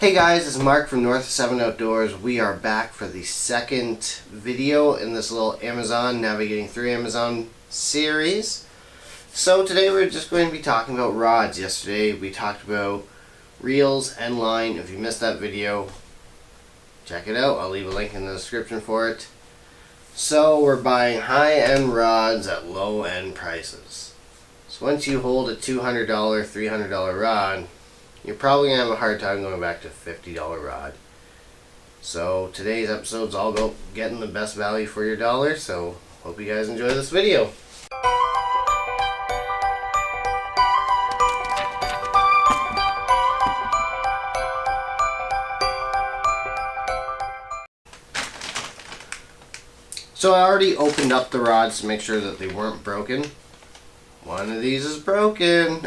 Hey guys, it's Mark from North of 7 Outdoors. We are back for the second video in this little Amazon Navigating Through Amazon series. So today we're just going to be talking about rods. Yesterday we talked about reels and line. If you missed that video, check it out. I'll leave a link in the description for it. So we're buying high-end rods at low-end prices. So once you hold a $200, $300 rod, you're probably going to have a hard time going back to a $50 rod. So today's episode is all about getting the best value for your dollar. So hope you guys enjoy this video. So I already opened up the rods to make sure that they weren't broken. One of these is broken.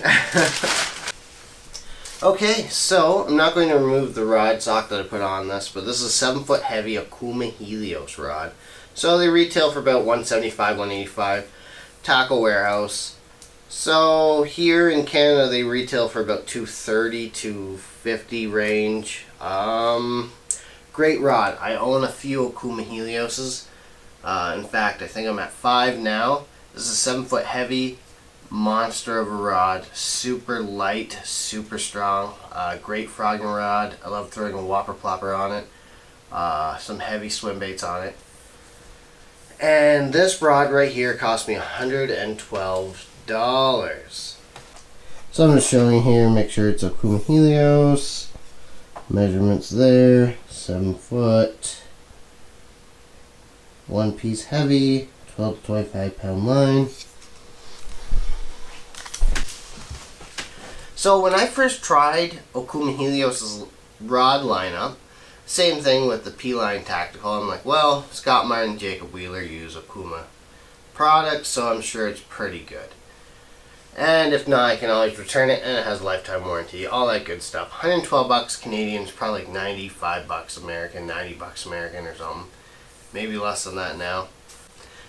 Okay, so I'm not going to remove the rod sock that I put on this, but this is a 7 foot heavy Akuma Helios rod. So they retail for about $175, $185. Tackle Warehouse. So here in Canada they retail for about $230 to $250 range. Great rod. I own a few Akuma Helioses. In fact, I think I'm at 5 now. This is a 7 foot heavy monster of a rod, super light, super strong, great frogging rod. I love throwing a whopper plopper on it, some heavy swim baits on it. And this rod right here cost me $112. So I'm just showing here, make sure it's Akuma Helios, measurements there, 7 foot, 1 piece heavy, 12 to 25 pound line. So when I first tried Akuma Helios' rod lineup, same thing with the P-Line Tactical, I'm like, well, Scott Martin and Jacob Wheeler use Okuma products, so I'm sure it's pretty good. And if not, I can always return it, and it has a lifetime warranty, all that good stuff. 112 bucks Canadian is probably like 95 bucks American, 90 bucks American or something. Maybe less than that now.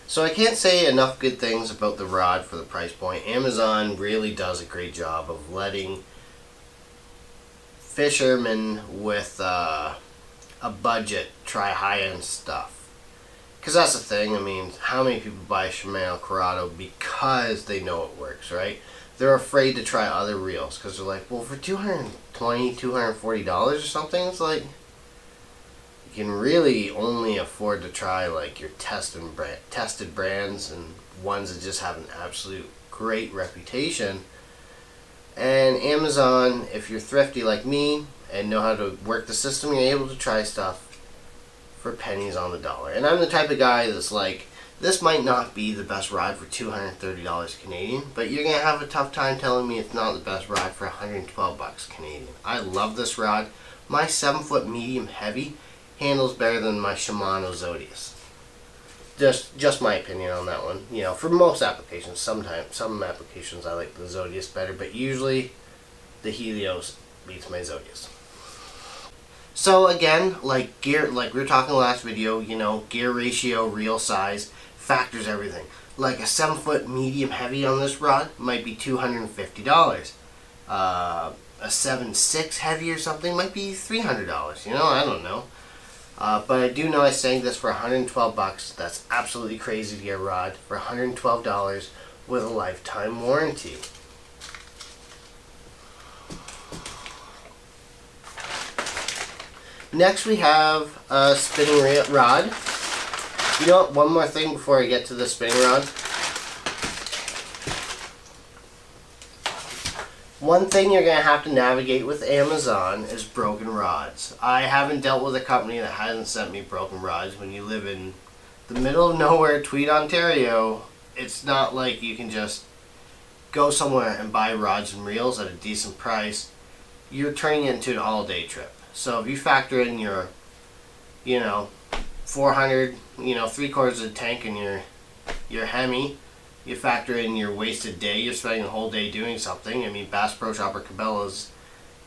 So I can't say enough good things about the rod for the price point. Amazon really does a great job of letting fishermen with a budget try high-end stuff. Because that's the thing, I mean, how many people buy Shimano Corrado because they know it works, right? They're afraid to try other reels because they're like, well, for $220, $240 or something, it's like, you can really only afford to try like your tested brands and ones that just have an absolute great reputation. And Amazon, if you're thrifty like me and know how to work the system, you're able to try stuff for pennies on the dollar. And I'm the type of guy that's like, this might not be the best rod for $230 Canadian, but you're going to have a tough time telling me it's not the best rod for 112 bucks Canadian. I love this rod. My 7 foot medium heavy handles better than my Shimano Zodius. Just my opinion on that one. You know, for most applications, some applications I like the Zodius better, but usually the Helios beats my Zodius. So again, like gear, like we were talking last video, you know, gear ratio, reel size factors everything. Like a 7 foot medium heavy on this rod might be $250. A 7.6 heavy or something might be $300. You know, I don't know. But I do know I sang this for 112 bucks. That's absolutely crazy to get a rod for $112 with a lifetime warranty. Next we have a spinning rod. You know what, one more thing before I get to the spinning rod. One thing you're going to have to navigate with Amazon is broken rods. I haven't dealt with a company that hasn't sent me broken rods. When you live in the middle of nowhere, Tweed, Ontario, it's not like you can just go somewhere and buy rods and reels at a decent price. You're turning it into an all-day trip. So if you factor in your, 400, 3/4 of the tank in your Hemi, you factor in your wasted day, you're spending a whole day doing something. I mean, Bass Pro Shop or Cabela's,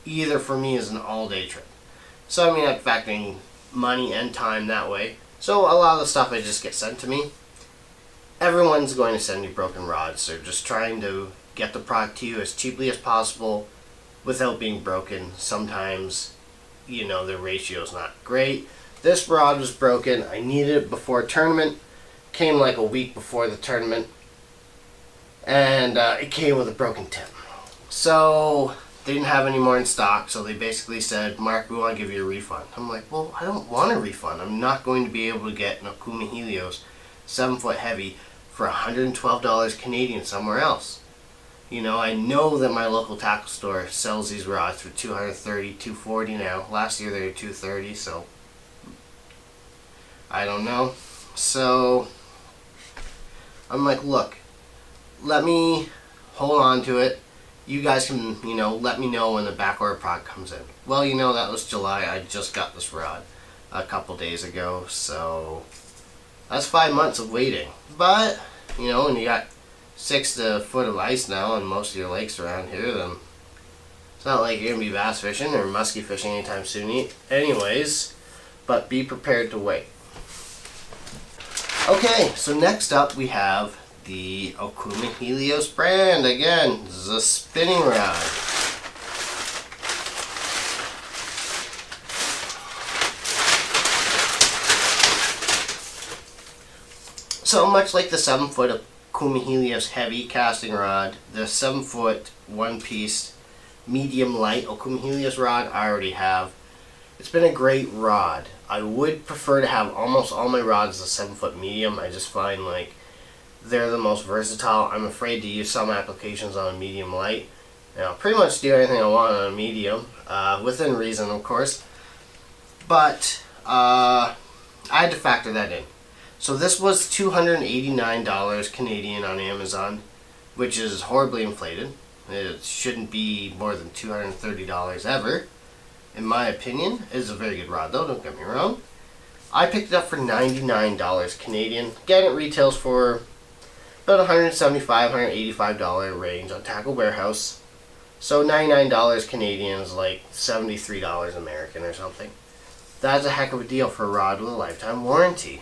either for me is an all-day trip. So I mean, I'm factoring money and time that way. So a lot of the stuff I just get sent to me. Everyone's going to send you broken rods. They're just trying to get the product to you as cheaply as possible without being broken. Sometimes you know, the ratio's not great. This rod was broken. I needed it before tournament. Came like a week before the tournament. And it came with a broken tip. So they didn't have any more in stock, so they basically said, Mark, we want to give you a refund. I'm like, well, I don't want a refund. I'm not going to be able to get an Akuma Helios 7-foot heavy for $112 Canadian somewhere else. You know, I know that my local tackle store sells these rods for $230, $240 now. Last year they were $230, so I don't know. So I'm like, look, let me hold on to it. You guys can, you know, let me know when the back order product comes in. Well, you know, that was July. I just got this rod a couple days ago, so that's 5 months of waiting. But, you know, when you got 6 to a foot of ice now on most of your lakes around here, then it's not like you're going to be bass fishing or muskie fishing anytime soon anyways, but be prepared to wait. Okay, so next up we have the Akuma Helios brand. Again, this is a spinning rod. So much like the 7-foot Akuma Helios heavy casting rod, the 7-foot one-piece medium light Akuma Helios rod I already have. It's been a great rod. I would prefer to have almost all my rods as a 7-foot medium. I just find like they're the most versatile. I'm afraid to use some applications on a medium light. And I'll pretty much do anything I want on a medium, within reason of course. But I had to factor that in. So this was $289 Canadian on Amazon, which is horribly inflated. It shouldn't be more than $230 ever. In my opinion, it is a very good rod though, don't get me wrong. I picked it up for $99 Canadian. Again, it retails for about $175, $185 range on Tackle Warehouse. So $99 Canadian is like $73 American or something. That's a heck of a deal for a rod with a lifetime warranty.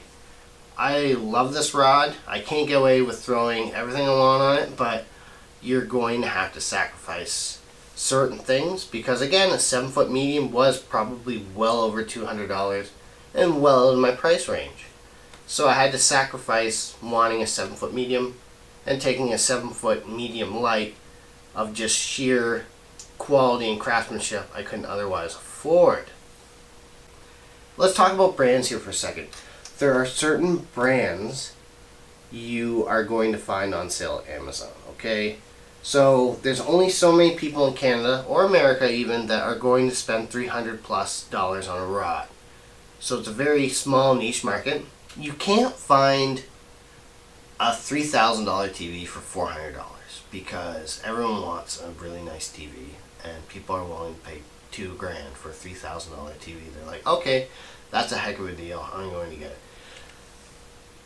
I love this rod. I can't get away with throwing everything I want on it, but you're going to have to sacrifice certain things because again, a 7-foot medium was probably well over $200 and well in my price range. So I had to sacrifice wanting a 7-foot medium and taking a 7-foot medium light of just sheer quality and craftsmanship I couldn't otherwise afford. Let's talk about brands here for a second. There are certain brands you are going to find on sale at Amazon, okay? So there's only so many people in Canada or America even that are going to spend $300+ on a rod. So it's a very small niche market. You can't find a $3,000 TV for $400 because everyone wants a really nice TV and people are willing to pay $2,000 for a $3,000 TV. They're like, okay, that's a heck of a deal. I'm going to get it.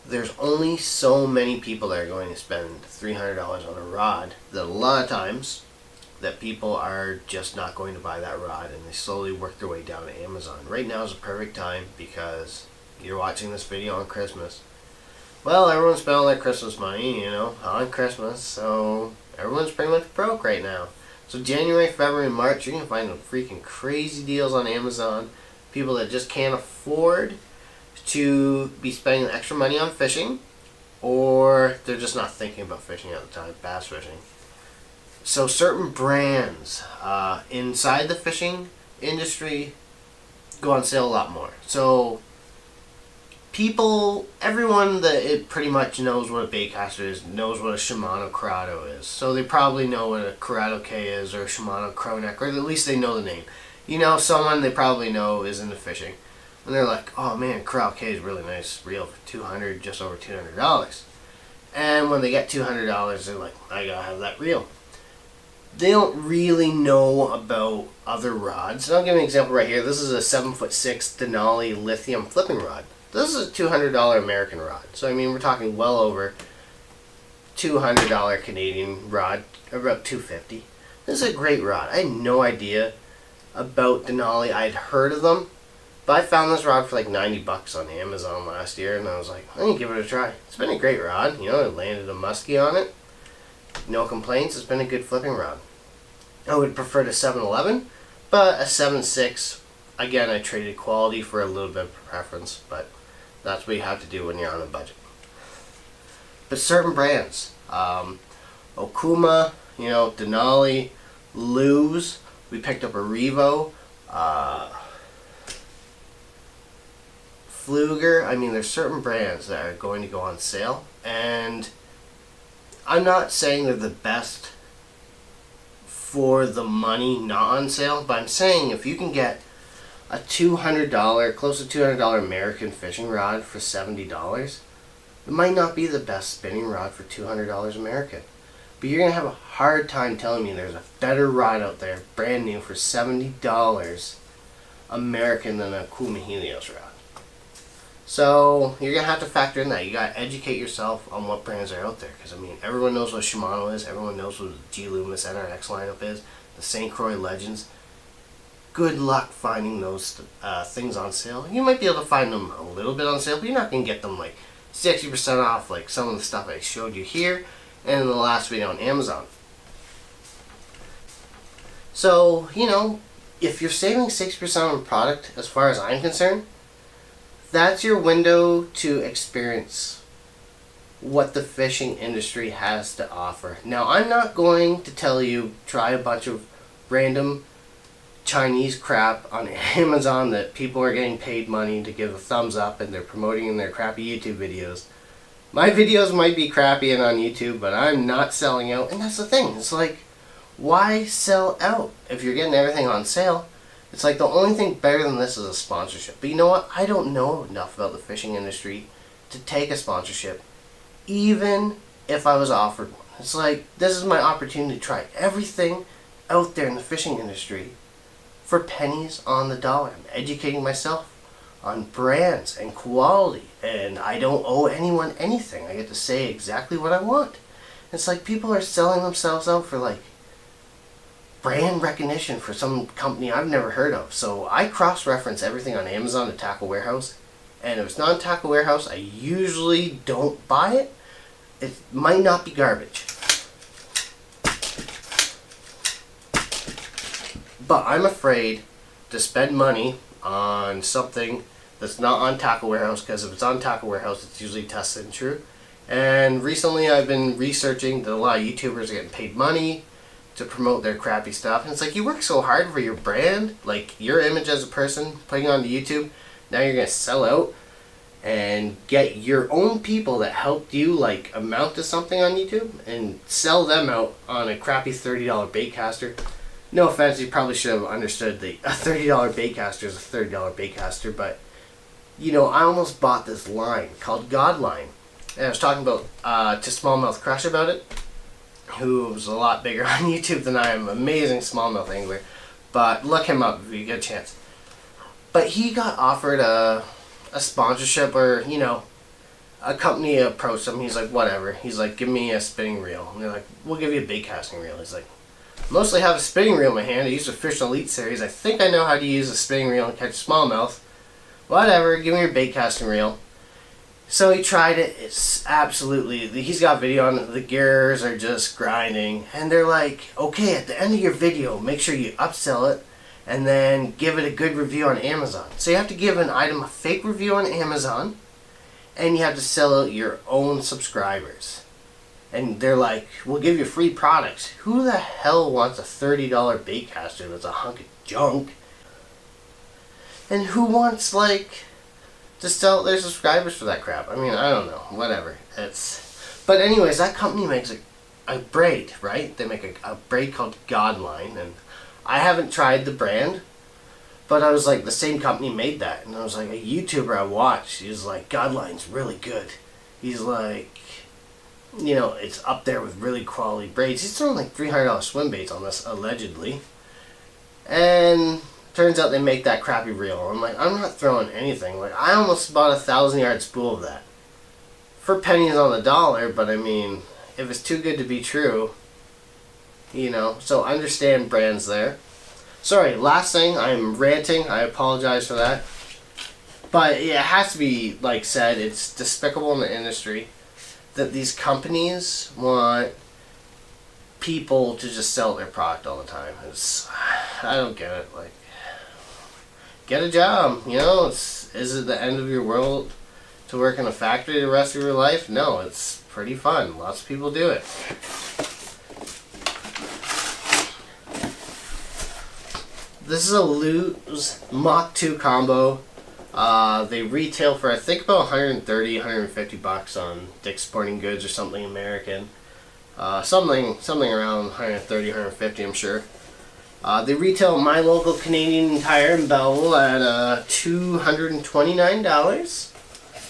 There's only so many people that are going to spend $300 on a rod that a lot of times that people are just not going to buy that rod and they slowly work their way down to Amazon. Right now is a perfect time because you're watching this video on Christmas. Well, everyone's spent all their Christmas money, you know, on Christmas, so everyone's pretty much broke right now. So January, February, and March, you're going to find some freaking crazy deals on Amazon. People that just can't afford to be spending extra money on fishing, or they're just not thinking about fishing at the time, bass fishing. So certain brands inside the fishing industry go on sale a lot more. So everyone that it pretty much knows what a baitcaster is, knows what a Shimano Corrado is. So they probably know what a Corrado K is or a Shimano Croneck, or at least they know the name. You know, someone they probably know is into fishing. And they're like, oh man, Corral K is really nice reel for $200, just over $200. And when they get $200, they're like, I gotta have that reel. They don't really know about other rods. And I'll give you an example right here. This is a 7'6" Denali lithium flipping rod. This is a $200 American rod. So I mean, we're talking well over $200 Canadian rod, about $250. This is a great rod. I had no idea about Denali. I'd heard of them. But I found this rod for like $90 on Amazon last year, and I was like, I'm gonna give it a try. It's been a great rod. You know, I landed a muskie on it. No complaints. It's been a good flipping rod. I would prefer the 711, but a 7.6 again, I traded quality for a little bit of preference, but that's what you have to do when you're on a budget. But certain brands, Okuma, Denali, Luz, we picked up a Revo, Fluger. I mean, there's certain brands that are going to go on sale, and I'm not saying they're the best for the money not on sale, but I'm saying if you can get a $200, close to $200 American fishing rod for $70, it might not be the best spinning rod for $200 American. But you're going to have a hard time telling me there's a better rod out there, brand new, for $70 American than a Akuma Helios rod. So you're going to have to factor in that. You got to educate yourself on what brands are out there. Because, I mean, everyone knows what Shimano is. Everyone knows what the G Loomis NRX lineup is. The St. Croix Legends. Good luck finding those things on sale. You might be able to find them a little bit on sale, but you're not going to get them like 60% off like some of the stuff I showed you here and in the last video on Amazon. So, if you're saving 6% on a product, as far as I'm concerned, that's your window to experience what the fishing industry has to offer. Now, I'm not going to tell you try a bunch of random Chinese crap on Amazon that people are getting paid money to give a thumbs up and they're promoting in their crappy YouTube videos. My videos might be crappy and on YouTube, but I'm not selling out. And that's the thing. It's like, why sell out if you're getting everything on sale? It's like the only thing better than this is a sponsorship. But you know what? I don't know enough about the fishing industry to take a sponsorship, even if I was offered one. It's like, this is my opportunity to try everything out there in the fishing industry for pennies on the dollar. I'm educating myself on brands and quality, and I don't owe anyone anything. I get to say exactly what I want. It's like people are selling themselves out for like brand recognition for some company I've never heard of. So I cross-reference everything on Amazon to Tackle Warehouse, and if it's not Tackle Warehouse, I usually don't buy it. It might not be garbage, but I'm afraid to spend money on something that's not on Tackle Warehouse, because if it's on Tackle Warehouse, it's usually tested and true. And recently I've been researching that a lot of YouTubers are getting paid money to promote their crappy stuff. And it's like, you work so hard for your brand, like your image as a person, putting it onto YouTube. Now you're going to sell out and get your own people that helped you like amount to something on YouTube and sell them out on a crappy $30 bait caster. No offense, you probably should have understood that a $30 bait caster is a $30 bait caster, but I almost bought this line called God Line. And I was talking about to Smallmouth Crush about it, who's a lot bigger on YouTube than I am. Amazing smallmouth angler. But look him up if you get a chance. But he got offered a sponsorship, or, a company approached him. He's like, whatever. He's like, give me a spinning reel. And they're like, we'll give you a bait casting reel. He's like, mostly have a spinning reel in my hand. I used to fish the Elite Series. I think I know how to use a spinning reel and catch smallmouth. Whatever, give me your bait casting reel. So he tried it. It's absolutely, he's got video on it. The gears are just grinding. And they're like, okay, at the end of your video, make sure you upsell it and then give it a good review on Amazon. So you have to give an item a fake review on Amazon, and you have to sell out your own subscribers. And they're like, we'll give you free products. Who the hell wants a $30 bait caster that's a hunk of junk? And who wants, to sell their subscribers for that crap? I mean, I don't know. Whatever. But anyways, that company makes a braid, right? They make a braid called Godline, and I haven't tried the brand, but I was like, the same company made that. And I was like, a YouTuber I watched, he was like, Godline's really good. He's like, it's up there with really quality braids. He's throwing like $300 swim baits on this, allegedly. And turns out they make that crappy reel. I'm like, I'm not throwing anything. Like, I almost bought a 1,000-yard spool of that for pennies on the dollar, but I mean, if it's too good to be true, so understand brands there. Sorry, last thing, I'm ranting. I apologize for that. But it has to be, said, it's despicable in the industry that these companies want people to just sell their product all the time. I don't get it. get a job. You know, is it the end of your world to work in a factory the rest of your life? No, it's pretty fun. Lots of people do it. This is a Lew's Mach 2 combo. They retail for I think about 130, 150 bucks on Dick's Sporting Goods or something American. Something around 130, 150, I'm sure. They retail at my local Canadian Tire in Belleville at $229.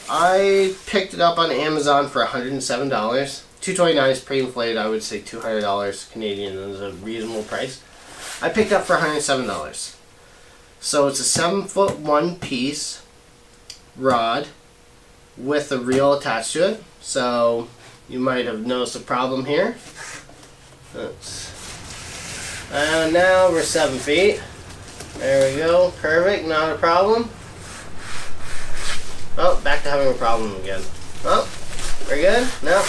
I picked it up on Amazon for $107. $229 is pretty inflated. I would say $200 Canadian is a reasonable price. I picked up for $107. So it's a 7-foot one piece rod with a reel attached to it. So you might have noticed a problem here. And now we're 7 feet. There we go. Perfect. Not a problem. Oh, back to having a problem again. Oh, we're good? No.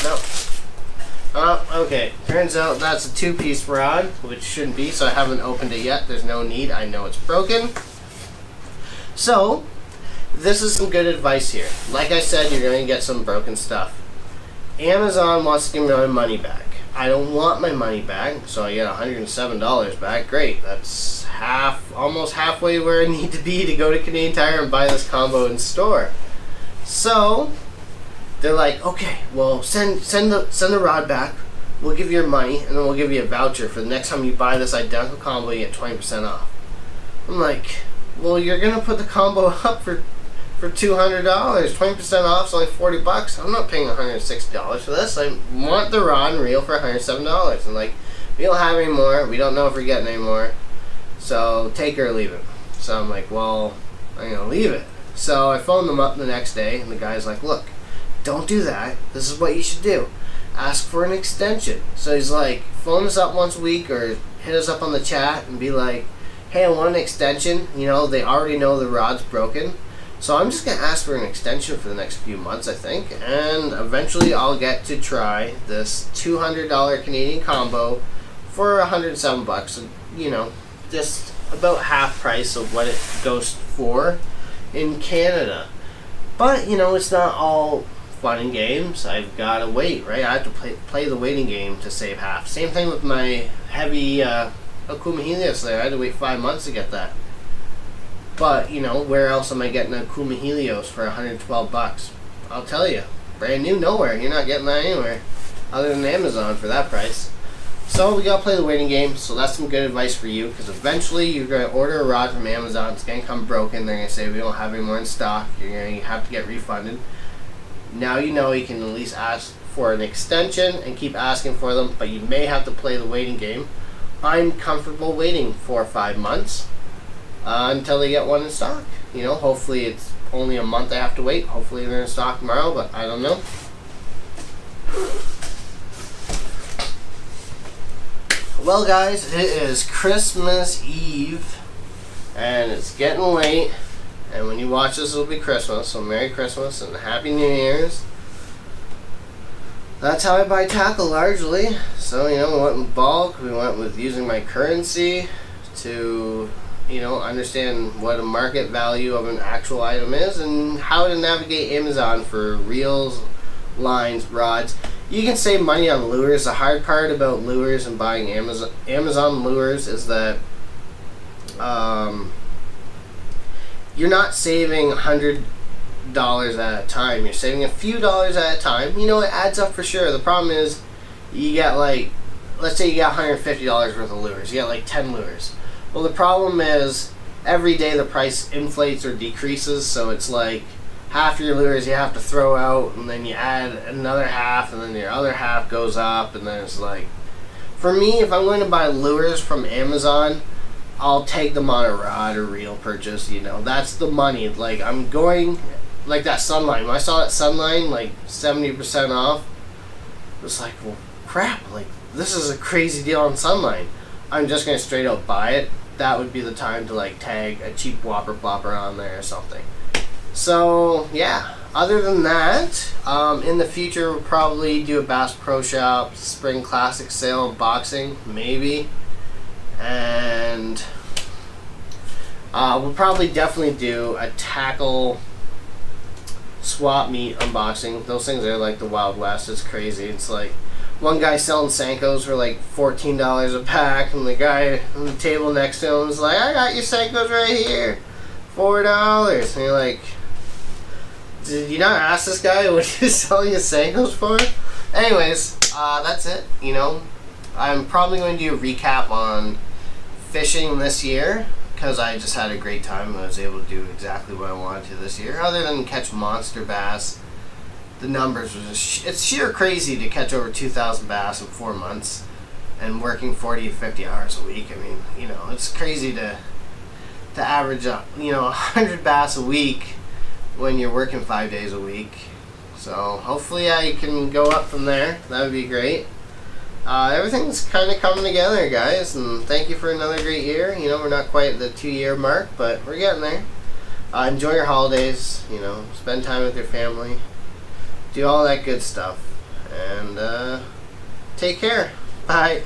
Okay. Turns out that's a 2-piece rod, which shouldn't be, so I haven't opened it yet. There's no need. I know it's broken. So, this is some good advice here. Like I said, you're going to get some broken stuff. Amazon wants to give me my money back. I don't want my money back, so I get $107 back. Great. That's almost halfway where I need to be to go to Canadian Tire and buy this combo in store. So they're like, okay, well, send the rod back. We'll give you your money, and then we'll give you a voucher for the next time you buy this identical combo. You get 20% off. I'm like, well, you're gonna put the combo up for $200. 20% off is only 40 bucks. I'm not paying $160 for this. I want the rod and reel for $107. And like, we don't have any more. We don't know if we're getting any more. So take it or leave it. So I'm like, well, I'm gonna leave it. So I phoned them up the next day, and the guy's like, look, don't do that. This is what you should do. Ask for an extension. So he's like, phone us up once a week or hit us up on the chat and be like, hey, I want an extension. You know, they already know the rod's broken. So I'm just going to ask for an extension for the next few months, I think. And eventually I'll get to try this $200 Canadian combo for $107. And, you know, just about half price of what it goes for in Canada. But, you know, it's not all fun and games. I've got to wait, right? I have to play the waiting game to save half. Same thing with my heavy Akuma Helios there. I had to wait 5 months to get that. But, you know, where else am I getting an Akuma Helios for 112 bucks? I'll tell you, brand new, nowhere. You're not getting that anywhere other than Amazon for that price. So we gotta play the waiting game. So that's some good advice for you, because eventually you're gonna order a rod from Amazon. It's gonna come broken. They're gonna say we don't have any more in stock. You're gonna have to get refunded. Now you know you can at least ask for an extension and keep asking for them, but you may have to play the waiting game. I'm comfortable waiting 4 or 5 months until they get one in stock. You know, hopefully it's only a month I have to wait. Hopefully they're in stock tomorrow, but I don't know. Well, guys, it is Christmas Eve, and it's getting late, and when you watch this, it'll be Christmas, so Merry Christmas and Happy New Year's. That's how I buy tackle, largely. So, you know, we went with bulk, we went with using my currency to, you know, understand what a market value of an actual item is and how to navigate Amazon for reels, lines, rods. You can save money on lures. The hard part about lures and buying Amazon lures is that you're not saving $100 at a time. You're saving a few dollars at a time. You know, it adds up for sure. The problem is you get like, let's say you got $150 worth of lures. You got like 10 lures. Well, the problem is every day the price inflates or decreases, so it's like half your lures you have to throw out, and then you add another half, and then your other half goes up, and then it's like, for me, if I'm going to buy lures from Amazon, I'll take them on a rod or reel purchase. You know, that's the money. Like, I'm going, like that Sunline. When I saw that Sunline, like 70% off, it was like, well, crap, like, this is a crazy deal on Sunline. I'm just going to straight up buy it. That would be the time to like tag a cheap whopper plopper on there or something. So yeah, other than that, in the future we'll probably do a Bass Pro Shop Spring Classic sale unboxing, maybe. And We'll probably definitely do a tackle swap meet unboxing. Those things are like the Wild West. It's crazy. It's like one guy selling Senkos for like $14 a pack, and the guy on the table next to him is like, I got your Senkos right here, $4. And you're like, did you not ask this guy what he's selling his Senkos for? Anyways, that's it. You know, I'm probably going to do a recap on fishing this year, because I just had a great time and I was able to do exactly what I wanted to this year. Other than catch monster bass, the numbers were just, it's sheer crazy to catch over 2,000 bass in 4 months and working 40 to 50 hours a week. I mean, you know, it's crazy to average up, you know, 100 bass a week when you're working 5 days a week. So hopefully I can go up from there. That would be great. Everything's kind of coming together, guys, and thank you for another great year. You know, we're not quite at the 2-year mark, but we're getting there. Enjoy your holidays, you know, spend time with your family, do all that good stuff, and take care. Bye.